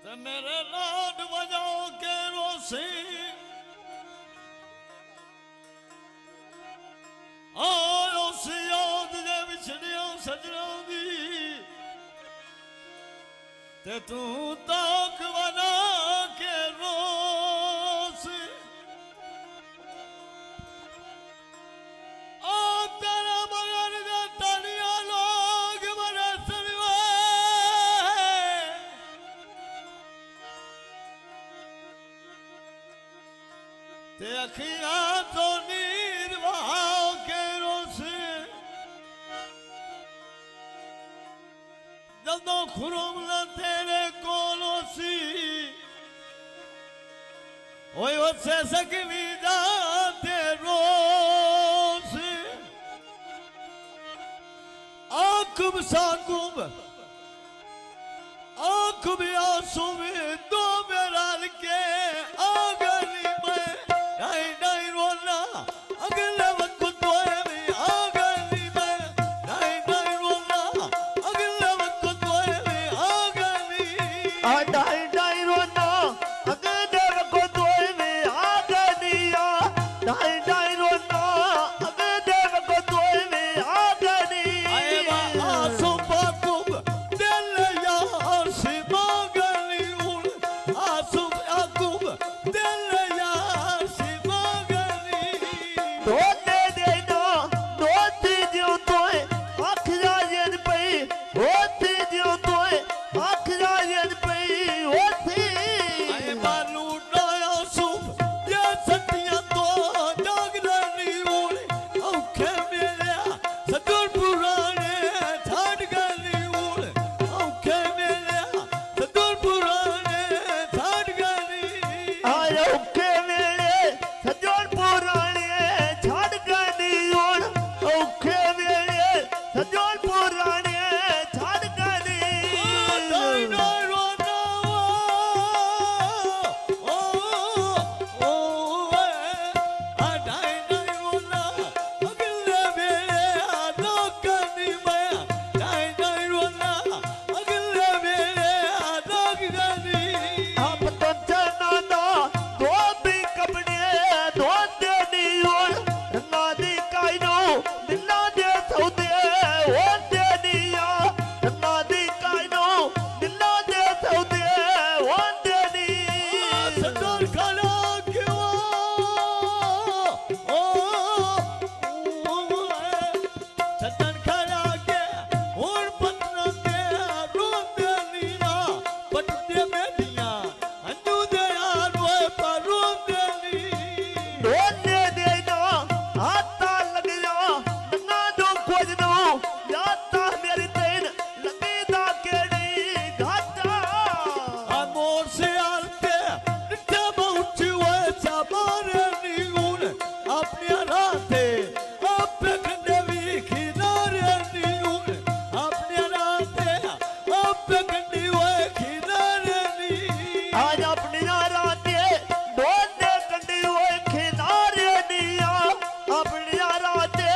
मेरे लाड बजाओ के रोसी उस याद दे विछड़िया सजना दी ते तू ताक बना के रोस तेरा मगर दे तनिया लोग बड़े सनवे ते अखियां तो नीर बहाओ के रोस जदों खुरुमला तेरे कोलों सी ओए उसे सकवी जाते रोस आकुब साकुब आकुब आंसू में दो मेराल के आगली में नहीं नहीं रोना अगले वक्त तोए में आगली में नहीं नहीं रोना अगले वक्त तोए में आगली नहीं नहीं रोना अगले वक्त तोए में आगली नहीं नहीं रोना अगले वक्त तोए में आगली आए बा आंसू पाकुब दिल यार से मांगली उन आंसू पाकुब दिल यार से मांगली दोने देना दोती दियो तोए आखिरा यन पे होती दियो तोए आखिरा यन पे होती आए बालू डाया सुप ये सतिया तो जागरनी उन औखे मेरा सदुर पुराने छाड़ गली उन औखे मेरा सदुर पुराने छाड़ गली आयो के मेरे सजोड़ पुराने छाड़ गनी ओण औखे मेरे सजोड़ पुराने छाड़ गनी आप तो जनाना दो भी कपड़े दो देनी ओण रंगा दी काइनो मिला दे सौदे ओ देनिया रंगा दी काइनो मिला दे सौदे ओ देनी दोने देना आता लग जा नंगा दो खोज दो याता मेरी तेन लगी दा केड़ी घाटा मोर से आते नित्य बहुत हुए सामारे नीगुन अपने राते आप कंडे भी किनारे नीगुन अपने राते आप कंडे हुए किनारे नी आज अपनी राते दोने कंडी हुए खिलारे दिया अपनी राते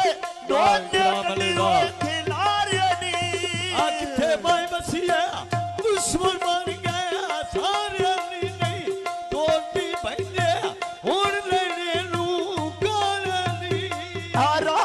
दोने कंडी हुए खिलारे दी आखिथे माई बसिया दुश्मन मान गया सारे नी नहीं तोड़ी बहने और लेने नू काले नी आरा